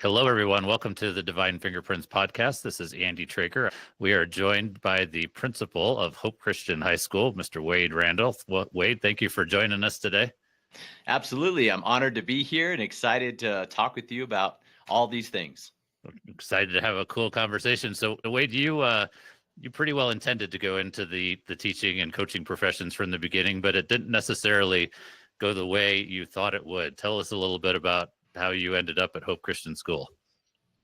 Hello, everyone. Welcome to the Divine Fingerprints podcast. This is Andy Traker. We are joined by the principal of Hope Christian High School, Mr. Wade Randall. Well, Wade, thank you for joining us today. Absolutely. I'm honored to be here and excited to talk with you about all these things. Excited to have a cool conversation. So, Wade, you pretty well intended to go into the teaching and coaching professions from the beginning, but it didn't necessarily go the way you thought it would. Tell us a little bit about how you ended up at Hope Christian School.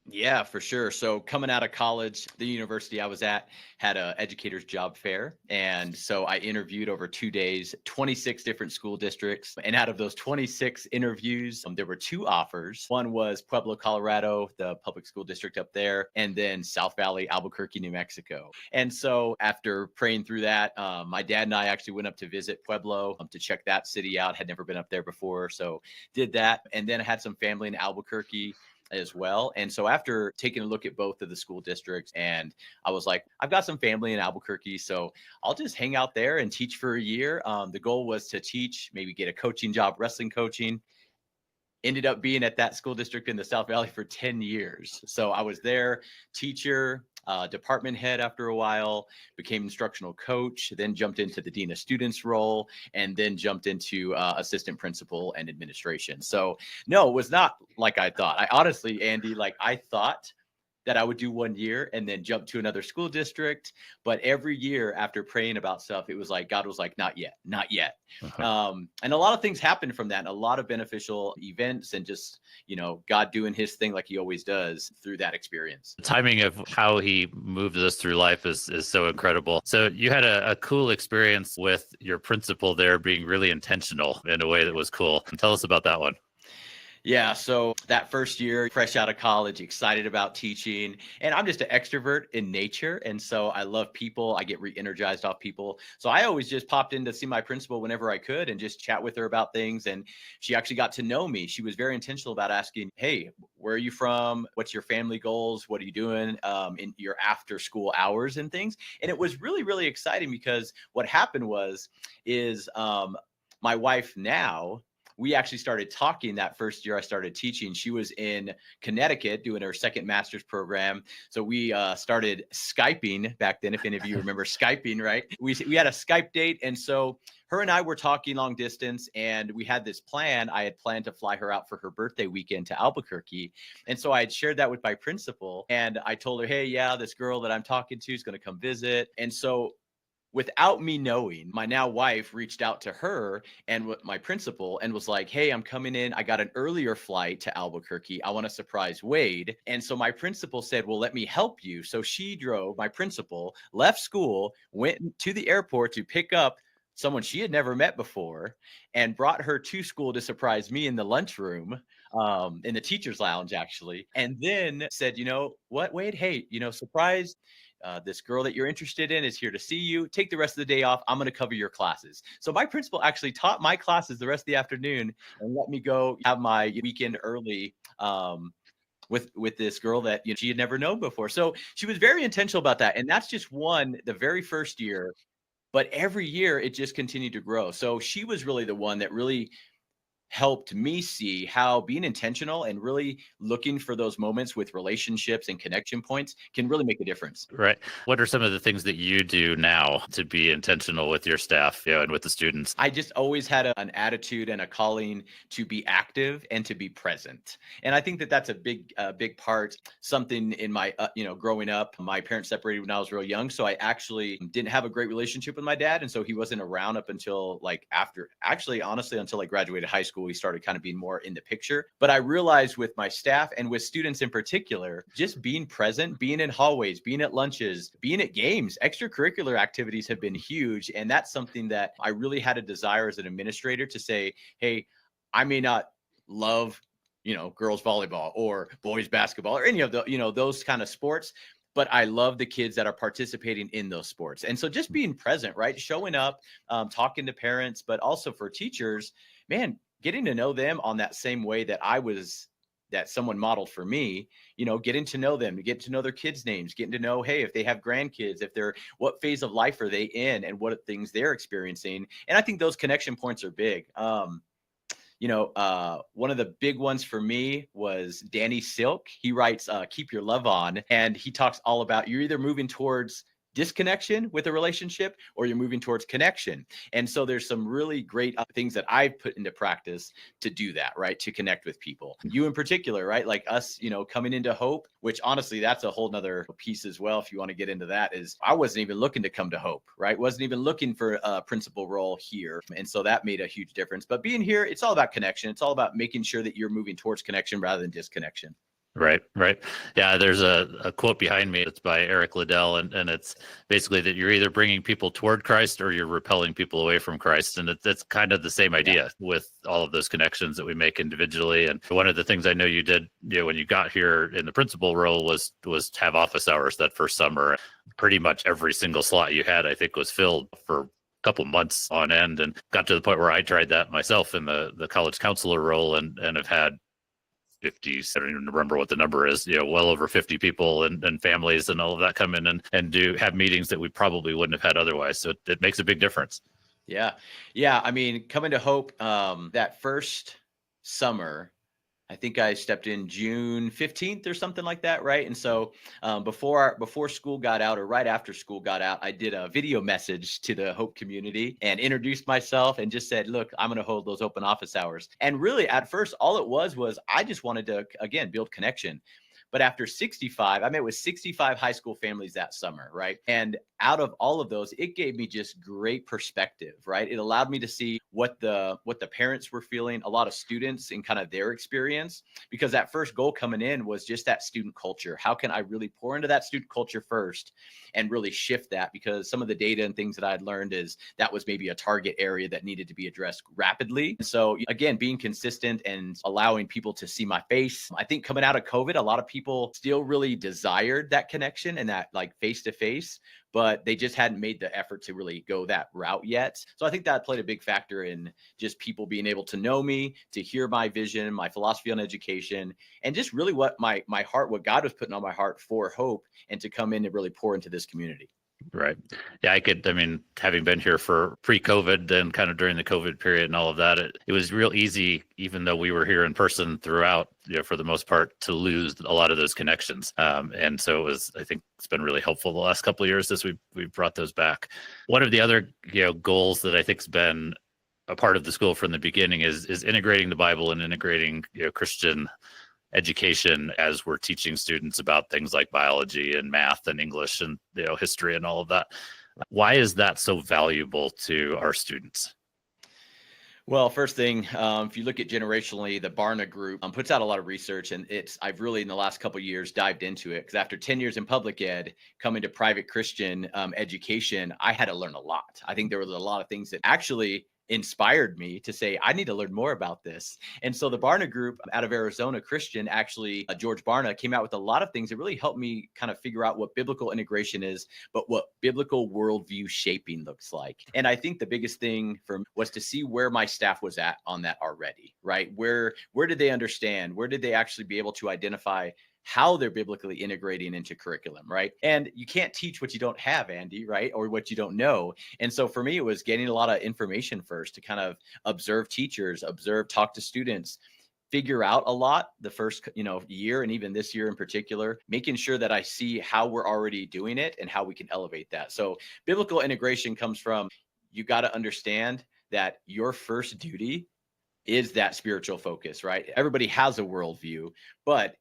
Yeah, for sure. So coming out of college, the university I was at had a educator's job fair. And so I interviewed over 2 days, 26 different school districts. And out of those 26 interviews, there were two offers. One was Pueblo, Colorado, the public school district up there, and then South Valley, Albuquerque, New Mexico. And so after praying through that, my dad and I actually went up to visit Pueblo to check that city out. Had never been up there before. So did that. And then I had some family in Albuquerque as well. And so after taking a look at both of the school districts, and I was like, I've got some family in Albuquerque, so I'll just hang out there and teach for a year. The goal was to teach, maybe get a coaching job, wrestling coaching. Ended up being at that school district in the South Valley for 10 years. So I was there, teacher, department head after a while, became instructional coach, then jumped into the dean of students role, and then jumped into assistant principal and administration. So no, it was not like I thought. I honestly, Andy, I thought that I would do 1 year and then jump to another school district. But every year after praying about stuff, it was like, God was like, not yet, not yet. And a lot of things happened from that, and a lot of beneficial events, and just, God doing his thing like he always does through that experience. The timing of how he moved us through life is so incredible. So you had a cool experience with your principal there being really intentional in a way that was cool. Tell us about that one. Yeah, so that first year, fresh out of college, excited about teaching, and I'm just an extrovert in nature, and so I love people. I get re-energized off people. So I always just popped in to see my principal whenever I could and just chat with her about things, and she actually got to know me. She was very intentional about asking, "Hey, where are you from? What's your family goals? What are you doing in your after school hours and things?" And it was really, really exciting, because what happened is my wife now, we actually started talking that first year I started teaching. She was in Connecticut doing her second master's program. So we started Skyping back then, if any of you remember Skyping, right? We had a Skype date. And so her and I were talking long distance, and we had this plan. I had planned to fly her out for her birthday weekend to Albuquerque. And so I had shared that with my principal, and I told her, hey, yeah, this girl that I'm talking to is going to come visit. And so without me knowing, my now wife reached out to her and my principal and was like, hey, I'm coming in. I got an earlier flight to Albuquerque. I want to surprise Wade. And so my principal said, well, let me help you. So she drove, my principal left school, went to the airport to pick up someone she had never met before, and brought her to school to surprise me in the lunchroom, in the teacher's lounge, actually. And then said, you know what, Wade? Hey, surprise. This girl that you're interested in is here to see you. Take the rest of the day off. I'm going to cover your classes. So my principal actually taught my classes the rest of the afternoon and let me go have my weekend early with this girl that she had never known before. So she was very intentional about that. And that's just the very first year. But every year it just continued to grow. So she was really the one that really helped me see how being intentional and really looking for those moments with relationships and connection points can really make a difference. Right. What are some of the things that you do now to be intentional with your staff, and with the students? I just always had an attitude and a calling to be active and to be present. And I think that that's a big part, something in my, growing up. My parents separated when I was real young. So I actually didn't have a great relationship with my dad. And so he wasn't around up until honestly, until I graduated high school, he started kind of being more in the picture. But I realized with my staff and with students in particular, just being present, being in hallways, being at lunches, being at games, extracurricular activities have been huge. And that's something that I really had a desire as an administrator to say, hey, I may not love, girls volleyball or boys basketball or any of the, those kind of sports, but I love the kids that are participating in those sports. And so just being present, right? Showing up, talking to parents, but also for teachers, man, getting to know them on that same way that someone modeled for me, getting to know them, getting to know their kids' names, getting to know, hey, if they have grandkids, what phase of life are they in and what things they're experiencing. And I think those connection points are big. one of the big ones for me was Danny Silk. He writes Keep Your Love On, and he talks all about you're either moving towards disconnection with a relationship or you're moving towards connection. And so there's some really great things that I've put into practice to do that, right? To connect with people. You in particular, right? Like us, coming into Hope, which honestly, that's a whole nother piece as well. If you want to get into that, is I wasn't even looking to come to Hope, right? Wasn't even looking for a principal role here. And so that made a huge difference. But being here, it's all about connection. It's all about making sure that you're moving towards connection rather than disconnection. Right, right. Yeah, there's a quote behind me. It's by Eric Liddell, and it's basically that you're either bringing people toward Christ or you're repelling people away from Christ. And it's kind of the same idea with all of those connections that we make individually. And one of the things I know you did, when you got here in the principal role was have office hours that first summer. Pretty much every single slot you had, I think, was filled for couple months on end, and got to the point where I tried that myself in the college counselor role, and have had 50, I don't even remember what the number is, well over 50 people and families and all of that come in and have meetings that we probably wouldn't have had otherwise. So it makes a big difference. Yeah. Yeah. I mean, coming to Hope, that first summer, I think I stepped in June 15th or something like that, right? And so before school got out, or right after school got out, I did a video message to the Hope community and introduced myself and just said, look, I'm going to hold those open office hours. And really, at first, all it was I just wanted to, again, build connection. But after 65, I met with 65 high school families that summer, right? And out of all of those, it gave me just great perspective, right? It allowed me to see what the parents were feeling, a lot of students and kind of their experience, because that first goal coming in was just that student culture. How can I really pour into that student culture first and really shift that? Because some of the data and things that I'd learned is that was maybe a target area that needed to be addressed rapidly. So again, being consistent and allowing people to see my face. I think coming out of COVID, a lot of people still really desired that connection and that like face-to-face, but they just hadn't made the effort to really go that route yet. So I think that played a big factor in just people being able to know me, to hear my vision, my philosophy on education, and just really what my heart, what God was putting on my heart for Hope, and to come in and really pour into this community. Right. Yeah, having been here for pre-COVID and kind of during the COVID period and all of that, it was real easy, even though we were here in person throughout, for the most part, to lose a lot of those connections. And so I think it's been really helpful the last couple of years as we've brought those back. One of the other, goals that I think's been a part of the school from the beginning is integrating the Bible and integrating, Christian education as we're teaching students about things like biology and math and English and history and all of that. Why is that so valuable to our students? Well, first thing, if you look at generationally, the Barna Group puts out a lot of research, and I've really in the last couple of years dived into it, because after 10 years in public ed, coming to private Christian education, I had to learn a lot. I think there was a lot of things that actually inspired me to say, I need to learn more about this. And so the Barna Group out of Arizona, Christian, actually, George Barna came out with a lot of things that really helped me kind of figure out what biblical integration is, but what biblical worldview shaping looks like. And I think the biggest thing for me was to see where my staff was at on that already, right? Where did they understand? Where did they actually be able to identify how they're biblically integrating into curriculum, right? And you can't teach what you don't have, Andy, right? Or what you don't know. And so for me, it was getting a lot of information first to kind of observe teachers, talk to students, figure out a lot the first, year, and even this year in particular, making sure that I see how we're already doing it and how we can elevate that. So biblical integration comes from, you got to understand that your first duty is that spiritual focus, right? Everybody has a worldview, but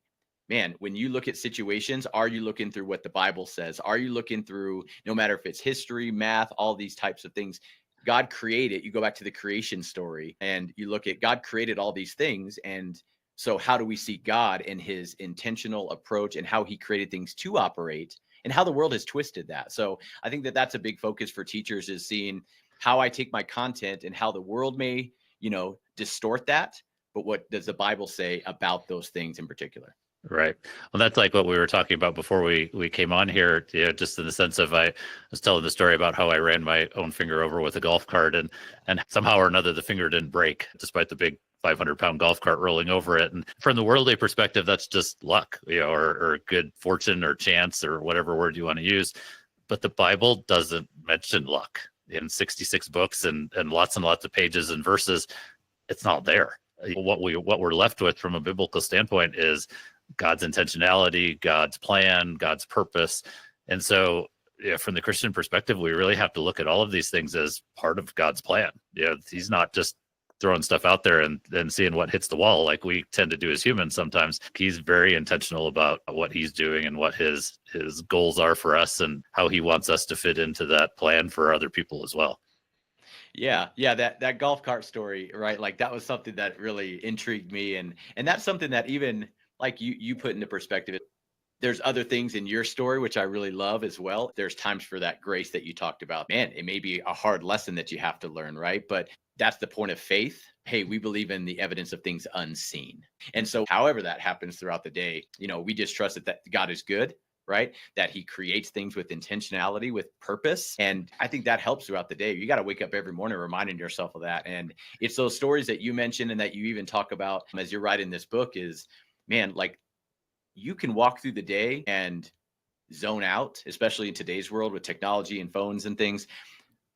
man, when you look at situations, are you looking through what the Bible says? Are you looking through, no matter if it's history, math, all these types of things? God created, you go back to the creation story and you look at God created all these things. And so how do we see God and his intentional approach and how he created things to operate and how the world has twisted that? So I think that that's a big focus for teachers, is seeing how I take my content and how the world may, distort that. But what does the Bible say about those things in particular? Right. Well, that's like what we were talking about before we came on here, just in the sense of, I was telling the story about how I ran my own finger over with a golf cart, and somehow or another, the finger didn't break despite the big 500-pound golf cart rolling over it. And from the worldly perspective, that's just luck, or good fortune or chance or whatever word you want to use. But the Bible doesn't mention luck in 66 books and lots of pages and verses. It's not there. What we're left with from a biblical standpoint is God's intentionality, God's plan, God's purpose. And so, from the Christian perspective, we really have to look at all of these things as part of God's plan. He's not just throwing stuff out there and seeing what hits the wall like we tend to do as humans sometimes. He's very intentional about what he's doing and what his goals are for us and how he wants us to fit into that plan for other people as well. Yeah, that golf cart story, right? Like that was something that really intrigued me, and that's something that even like you put into perspective. There's other things in your story which I really love as well. There's times for that grace that you talked about. Man, it may be a hard lesson that you have to learn, right? But that's the point of faith. Hey, we believe in the evidence of things unseen. And so however that happens throughout the day, we just trust that God is good, right? That he creates things with intentionality, with purpose. And I think that helps throughout the day. You got to wake up every morning reminding yourself of that. And it's those stories that you mentioned and that you even talk about as you're writing this book is, man, like you can walk through the day and zone out, especially in today's world with technology and phones and things.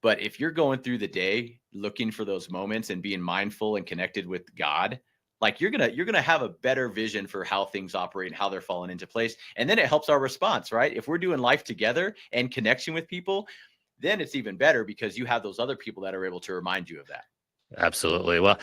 But if you're going through the day looking for those moments and being mindful and connected with God, like you're gonna have a better vision for how things operate and how they're falling into place. And then it helps our response, right? If we're doing life together and connection with people, then it's even better because you have those other people that are able to remind you of that. Absolutely. Well,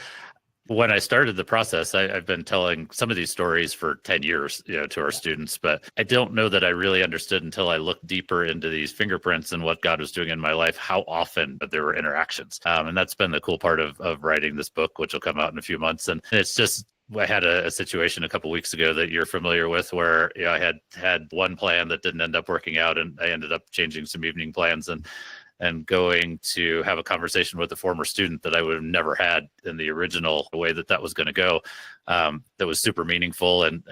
when I started the process, I've been telling some of these stories for 10 years, to our students, but I don't know that I really understood until I looked deeper into these fingerprints and what God was doing in my life, how often there were interactions. And that's been the cool part of writing this book, which will come out in a few months. And it's just, I had a situation a couple of weeks ago that you're familiar with where I had one plan that didn't end up working out, and I ended up changing some evening plans and going to have a conversation with a former student that I would have never had in the original way that was going to go. That was super meaningful. And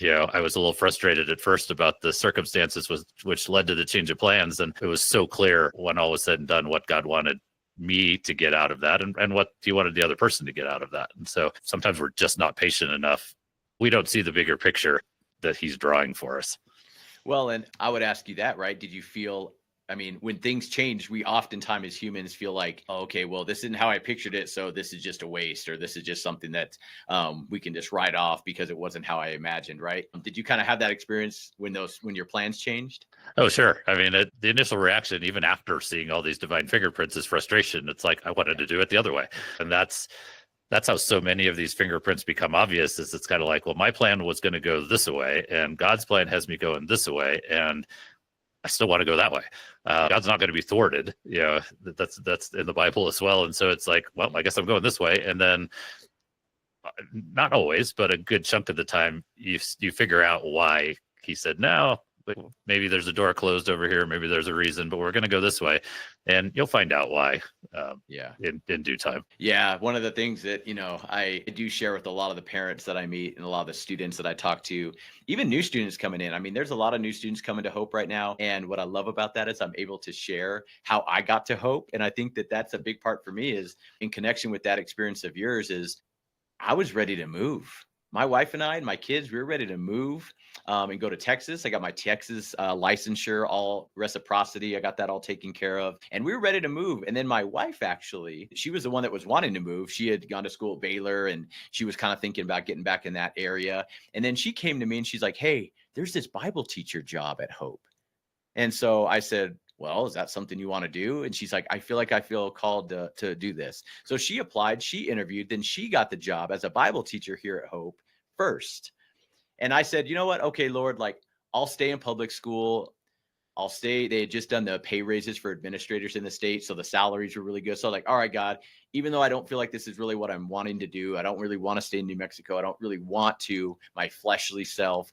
I was a little frustrated at first about the circumstances which led to the change of plans. And it was so clear when all was said and done what God wanted me to get out of that and what he wanted the other person to get out of that. And so sometimes we're just not patient enough. We don't see the bigger picture that he's drawing for us. Well, and I would ask you that, right? Did you feel, I mean, when things change, we oftentimes as humans feel like, oh, okay, well, this isn't how I pictured it. So this is just a waste, or this is just something that we can just write off because it wasn't how I imagined, right? Did you kind of have that experience when your plans changed? Oh, sure. I mean, the initial reaction, even after seeing all these divine fingerprints, is frustration. It's like, I wanted to do it the other way. And that's how so many of these fingerprints become obvious, is it's kind of like, well, my plan was going to go this way and God's plan has me going this way. And I still want to go that way. God's not going to be thwarted. That's in the Bible as well. And so it's like, well, I guess I'm going this way. And then not always, but a good chunk of the time, you figure out why he said no. Maybe there's a door closed over here. Maybe there's a reason, but we're going to go this way, and you'll find out why. In due time. Yeah, one of the things that I do share with a lot of the parents that I meet and a lot of the students that I talk to, even new students coming in. I mean, there's a lot of new students coming to Hope right now, and what I love about that is I'm able to share how I got to Hope, and I think that that's a big part for me is in connection with that experience of yours. Is I was ready to move. My wife and I and my kids, we were ready to move and go to Texas. I got my Texas licensure, all reciprocity. I got that all taken care of. And we were ready to move. And then my wife, actually, she was the one that was wanting to move. She had gone to school at Baylor and she was kind of thinking about getting back in that area. And then she came to me and she's like, hey, there's this Bible teacher job at Hope. And so I said, well, is that something you want to do? And she's like, I feel called to do this. So she applied, she interviewed, then she got the job as a Bible teacher here at Hope first. And I said, you know what? Okay, Lord, like I'll stay in public school. I'll stay. They had just done the pay raises for administrators in the state. So the salaries were really good. So I was like, all right, God, even though I don't feel like this is really what I'm wanting to do, I don't really want to stay in New Mexico. I don't really want to, my fleshly self,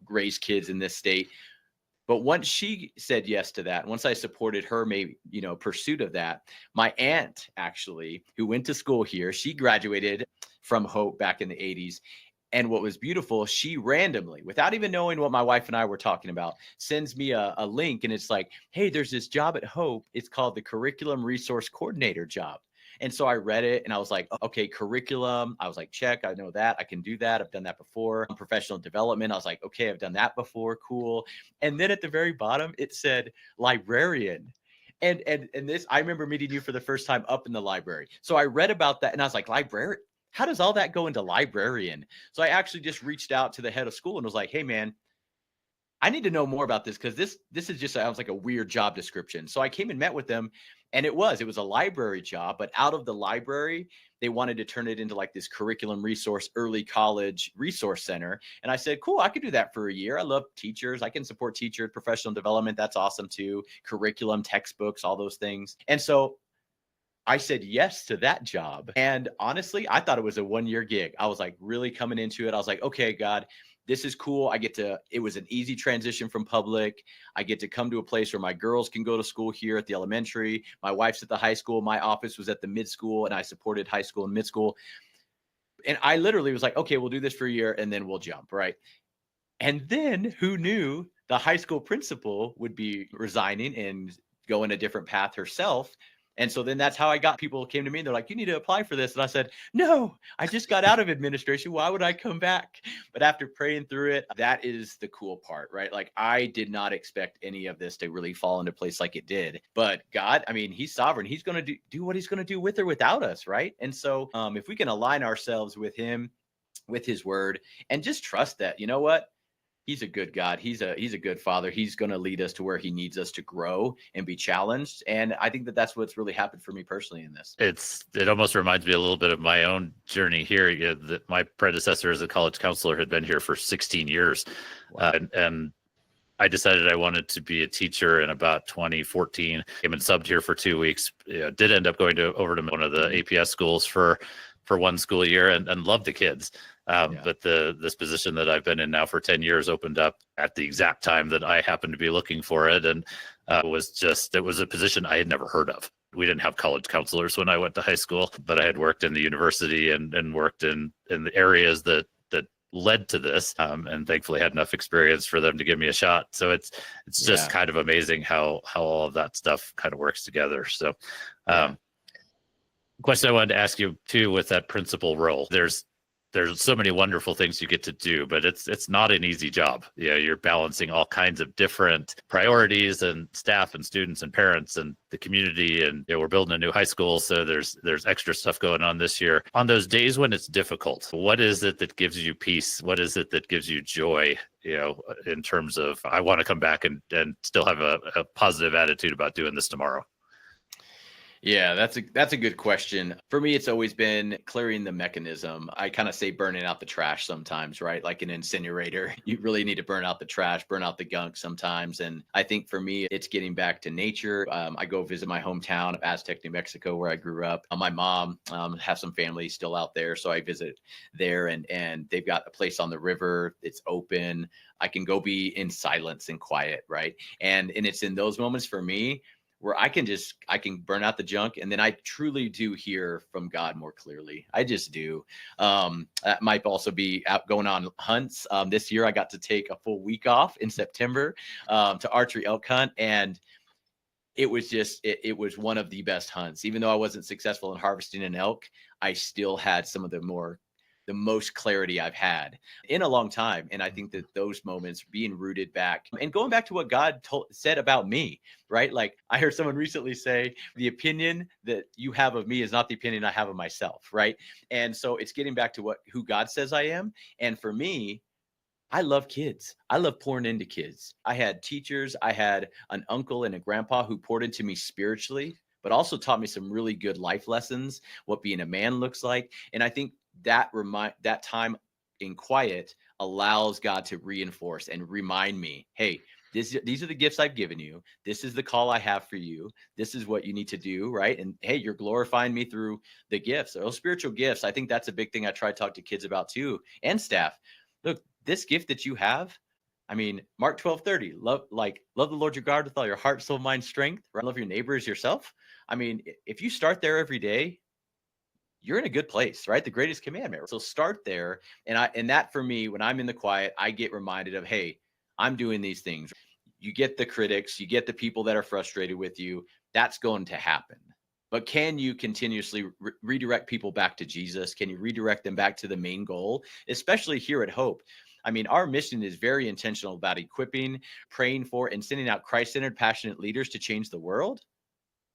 raise kids in this state. But once she said yes to that, once I supported her, pursuit of that, my aunt actually, who went to school here, she graduated from Hope back in the 80s. And what was beautiful, she randomly, without even knowing what my wife and I were talking about, sends me a link. And it's like, hey, there's this job at Hope. It's called the Curriculum Resource Coordinator job. And so I read it and I was like, okay, curriculum. I was like, check, I know that. I can do that. I've done that before. Professional development. I was like, okay, I've done that before. Cool. And then at the very bottom, it said librarian. And this, I remember meeting you for the first time up in the library. So I read about that and I was like, library. how does all that go into librarian? So I actually just reached out to the head of school and was like, hey, man, I need to know more about this because this is just sounds like a weird job description. So I came and met with them, and it was a library job, but out of the library, they wanted to turn it into like this curriculum resource early college resource center. And I said, cool, I could do that for a year. I love teachers. I can support teacher professional development. That's awesome too. Curriculum, textbooks, all those things. And so I said yes to that job. And honestly, I thought it was a 1-year gig. I was like really coming into it. I was like, okay, God, this is cool. It was an easy transition from public. I get to come to a place where my girls can go to school here at the elementary. My wife's at the high school. My office was at the mid school, and I supported high school and mid school. And I literally was like, okay, we'll do this for a year and then we'll jump. Right. And then who knew the high school principal would be resigning and going a different path herself. And so then that's how I got people came to me. They're like, you need to apply for this. And I said, no, I just got out of administration. Why would I come back? But after praying through it, that is the cool part, right? Like I did not expect any of this to really fall into place like it did. But God, I mean, he's sovereign. He's going to do what he's going to do with or without us, right? And so if we can align ourselves with him, with his word, and just trust that, you know what? He's a good God. He's a good father. He's going to lead us to where he needs us to grow and be challenged. And I think that that's what's really happened for me personally in this. It almost reminds me a little bit of my own journey here. That my predecessor as a college counselor had been here for 16 years. Wow. And I decided I wanted to be a teacher in about 2014. Came and subbed here for 2 weeks. Did end up going over to one of the APS schools for 1 school year and loved the kids. But this position that I've been in now for 10 years opened up at the exact time that I happened to be looking for it. And it was a position I had never heard of. We didn't have college counselors when I went to high school, but I had worked in the university and worked in the areas that led to this, and thankfully had enough experience for them to give me a shot. So it's just kind of amazing how all of that stuff kind of works together. So question I wanted to ask you too, with that principal role, there's so many wonderful things you get to do, but it's not an easy job. You're balancing all kinds of different priorities and staff and students and parents and the community. And we're building a new high school, so there's extra stuff going on this year. On those days when it's difficult, what is it that gives you peace? What is it that gives you joy? In terms of I want to come back and still have a positive attitude about doing this tomorrow. Yeah, that's a good question. For me, it's always been clearing the mechanism. I kind of say burning out the trash sometimes, right? Like an incinerator. You really need to burn out the trash, burn out the gunk sometimes. And I think for me, it's getting back to nature. I go visit my hometown of Aztec, New Mexico, where I grew up. My mom has some family still out there, so I visit there, and they've got a place on the river. It's open. I can go be in silence and quiet, right? And it's in those moments for me where I can burn out the junk, and then I truly do hear from God more clearly. I just do. That might also be out going on hunts. This year I got to take a full week off in September to archery elk hunt, and it was it was one of the best hunts. Even though I wasn't successful in harvesting an elk, I still had some of the most clarity I've had in a long time. And I think that those moments being rooted back and going back to what God said about me, right? Like I heard someone recently say, the opinion that you have of me is not the opinion I have of myself, right? And so it's getting back to who God says I am. And for me, I love kids. I love pouring into kids. I had teachers. I had an uncle and a grandpa who poured into me spiritually, but also taught me some really good life lessons, what being a man looks like. And I think that time in quiet allows God to reinforce and remind me, hey, these are the gifts I've given you. This is the call I have for you. This is what you need to do, right? And hey, you're glorifying me through the gifts, those spiritual gifts. I think that's a big thing I try to talk to kids about too, and staff. Look, this gift that you have, I mean, Mark 12:30, love the Lord your God with all your heart, soul, mind, strength, right? Love your neighbor as yourself. I mean, if you start there every day, you're in a good place, right? The greatest commandment. So start there. And that for me, when I'm in the quiet, I get reminded of, hey, I'm doing these things. You get the critics, you get the people that are frustrated with you. That's going to happen. But can you continuously redirect people back to Jesus? Can you redirect them back to the main goal, especially here at Hope? I mean, our mission is very intentional about equipping, praying for, and sending out Christ-centered, passionate leaders to change the world.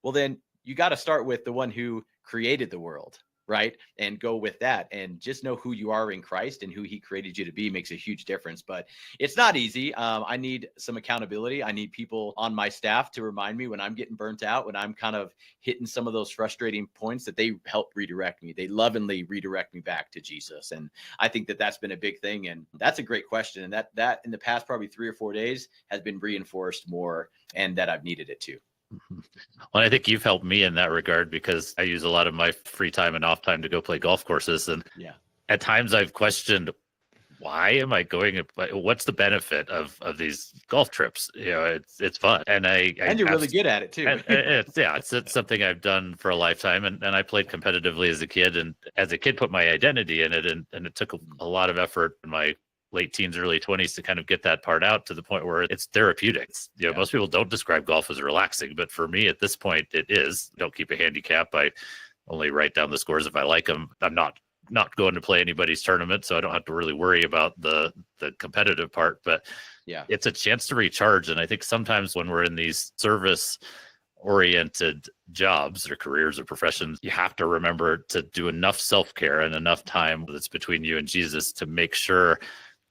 Well, then you got to start with the one who created the world. right? And go with that, and just know who you are in Christ and who he created you to be makes a huge difference. But it's not easy. I need some accountability. I need people on my staff to remind me when I'm getting burnt out, when I'm kind of hitting some of those frustrating points, that they help redirect me. They lovingly redirect me back to Jesus. And I think that that's been a big thing. And that's a great question. And that in the past, probably 3 or 4 days has been reinforced more, and that I've needed it too. Well, I think you've helped me in that regard, because I use a lot of my free time and off time to go play golf courses. And Yeah. at times I've questioned, why am I going? What's the benefit of these golf trips? It's fun. And And you're really good at it too. it's something I've done for a lifetime. And I played competitively as a kid, and as a kid put my identity in it. And it took a lot of effort in my late teens, early 20s to kind of get that part out to the point where it's therapeutic. Most people don't describe golf as relaxing, but for me at this point, it is. Don't keep a handicap. I only write down the scores if I like them. I'm not going to play anybody's tournament, so I don't have to really worry about the competitive part, but it's a chance to recharge. And I think sometimes when we're in these service oriented jobs or careers or professions, you have to remember to do enough self-care and enough time that's between you and Jesus to make sure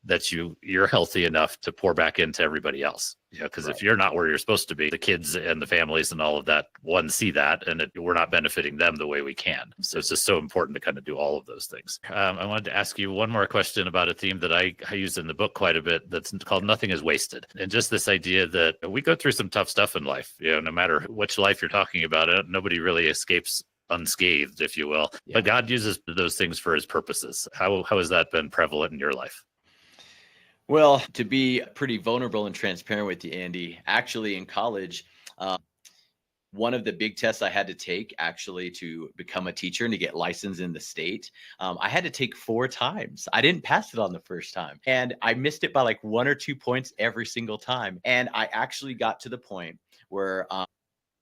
that you're healthy enough to pour back into everybody else. Because if you're not where you're supposed to be, the kids and the families and all of that, see that, and we're not benefiting them the way we can. So it's just so important to kind of do all of those things. I wanted to ask you one more question about a theme that I use in the book quite a bit, that's called Nothing is Wasted. And just this idea that we go through some tough stuff in life, no matter which life you're talking about, nobody really escapes unscathed, if you will. But God uses those things for his purposes. How has that been prevalent in your life? Well, to be pretty vulnerable and transparent with you, Andy, actually in college, one of the big tests I had to take actually to become a teacher and to get licensed in the state, I had to take 4 times. I didn't pass it on the first time, and I missed it by like 1 or 2 points every single time. And I actually got to the point where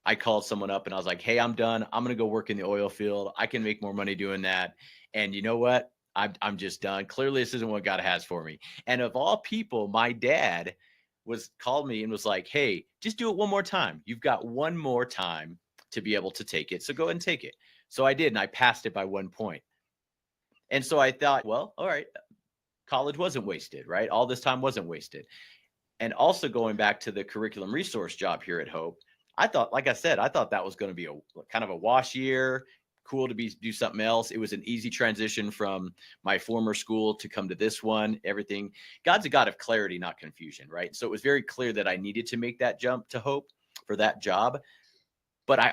I called someone up and I was like, hey, I'm done. I'm going to go work in the oil field. I can make more money doing that. And you know what? I'm just done. Clearly, this isn't what God has for me. And of all people, my dad called me and was like, hey, just do it one more time. You've got one more time to be able to take it. So go ahead and take it. So I did, and I passed it by 1 point. And so I thought, well, all right, college wasn't wasted, right? All this time wasn't wasted. And also going back to the curriculum resource job here at Hope, I thought, like I said, I thought that was going to be a kind of a wash year. Cool to do something else. It was an easy transition from my former school to come to this one. Everything. God's a God of clarity, not confusion, right? So it was very clear that I needed to make that jump to Hope for that job. But I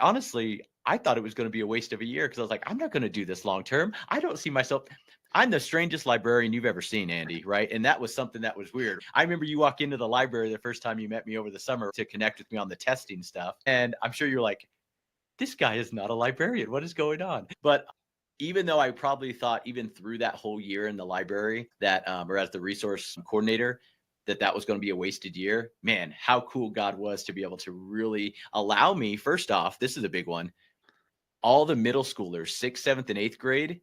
thought it was going to be a waste of a year, because I was like, I'm not going to do this long term. I don't see myself. I'm the strangest librarian you've ever seen, Andy, right? And that was something that was weird. I remember you walk into the library the first time you met me over the summer to connect with me on the testing stuff. And I'm sure you're like, this guy is not a librarian. What is going on? But even though I probably thought, even through that whole year in the library, that or as the resource coordinator, that was going to be a wasted year, man, how cool God was to be able to really allow me. First off, this is a big one. All the middle schoolers, 6th, 7th, and 8th grade,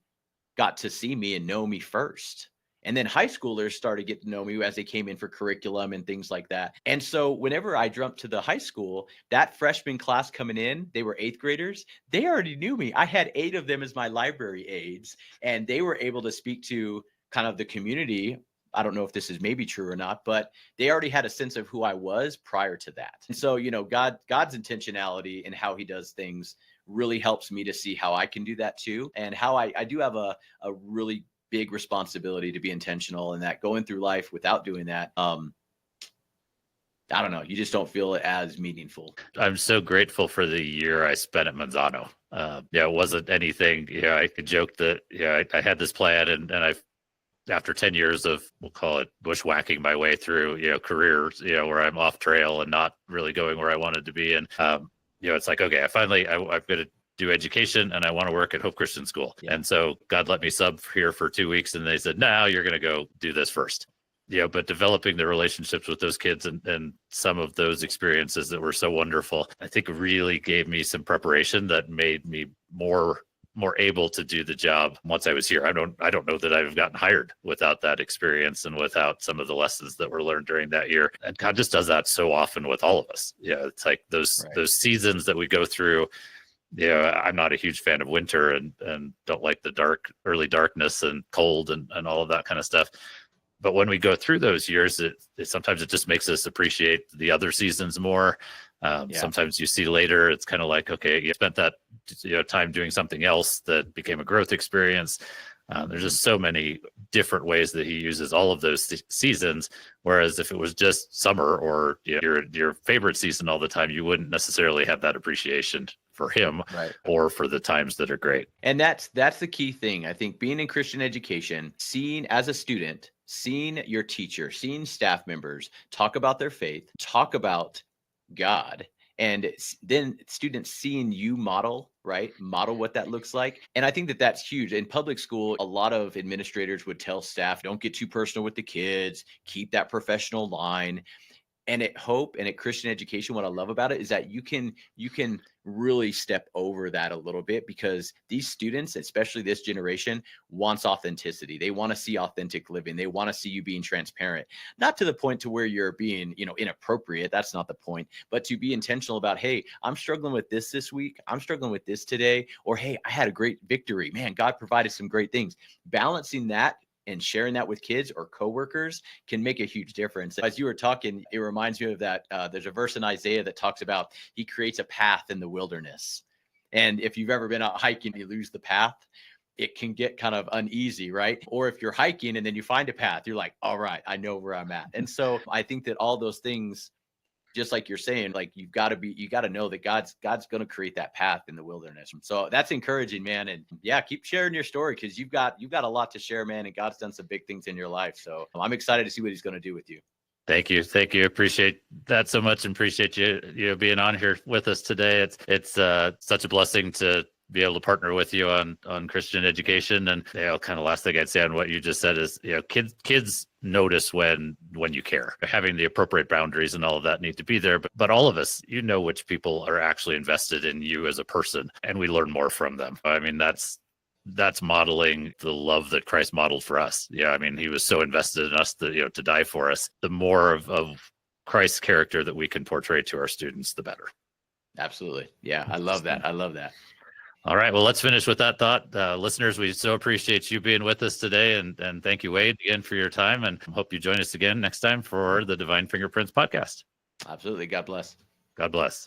got to see me and know me first. And then high schoolers started getting to know me as they came in for curriculum and things like that. And so whenever I jumped to the high school, that freshman class coming in, they were 8th graders. They already knew me. I had 8 of them as my library aides, and they were able to speak to kind of the community. I don't know if this is maybe true or not, but they already had a sense of who I was prior to that. And so, God's intentionality and how he does things really helps me to see how I can do that too. And how I do have a really big responsibility to be intentional, and that going through life without doing that, I don't know, you just don't feel it as meaningful. I'm so grateful for the year I spent at Manzano. It wasn't anything, I could joke that, I had this plan, and after 10 years of, we'll call it bushwhacking my way through, careers, where I'm off trail and not really going where I wanted to be. And, it's like, okay, I'm going to do education, and I want to work at Hope Christian School. Yeah. And so God let me sub here for 2 weeks, and they said, no, you're going to go do this first. But developing the relationships with those kids and some of those experiences that were so wonderful, I think really gave me some preparation that made me more able to do the job once I was here. I don't know that I've gotten hired without that experience and without some of the lessons that were learned during that year. And God just does that so often with all of us. It's like those seasons that we go through I'm not a huge fan of winter and don't like the early darkness and cold and all of that kind of stuff. But when we go through those years, sometimes it just makes us appreciate the other seasons more. Sometimes you see later, it's kind of like, okay, you spent that time doing something else that became a growth experience. There's just so many different ways that he uses all of those seasons. Whereas if it was just summer or your favorite season all the time, you wouldn't necessarily have that appreciation for him or for the times that are great. And that's the key thing. I think being in Christian education, seeing as a student, seeing your teacher, seeing staff members talk about their faith, talk about God, and then students seeing you model what that looks like. And I think that that's huge. In public school, a lot of administrators would tell staff, don't get too personal with the kids, keep that professional line. And at Hope and at Christian education, what I love about it is that you can really step over that a little bit, because these students, especially this generation, wants authenticity. They want to see authentic living. They want to see you being transparent, not to the point to where you're being, inappropriate. That's not the point, but to be intentional about, hey, I'm struggling with this week. I'm struggling with this today. Or, hey, I had a great victory. Man, God provided some great things. Balancing that and sharing that with kids or coworkers can make a huge difference. As you were talking, it reminds me of that. There's a verse in Isaiah that talks about he creates a path in the wilderness. And if you've ever been out hiking, you lose the path, it can get kind of uneasy, right? Or if you're hiking and then you find a path, you're like, all right, I know where I'm at. And so I think that all those things, just like you're saying, like you got to know that God's going to create that path in the wilderness. So that's encouraging, man. And yeah, keep sharing your story, because you've got a lot to share, man. And God's done some big things in your life. So I'm excited to see what he's going to do with you. Thank you. Appreciate that so much, and appreciate you being on here with us today. It's such a blessing to be able to partner with you on Christian education. And kind of last thing I'd say on what you just said is, kids notice when you care. Having the appropriate boundaries and all of that need to be there. But all of us, which people are actually invested in you as a person, and we learn more from them. I mean, that's modeling the love that Christ modeled for us. Yeah, I mean, he was so invested in us that, to die for us. The more of Christ's character that we can portray to our students, the better. Absolutely. Yeah, I love that. All right. Well, let's finish with that thought. Listeners, we so appreciate you being with us today. And thank you, Wade, again for your time. And hope you join us again next time for the Divine Fingerprints podcast. Absolutely. God bless. God bless.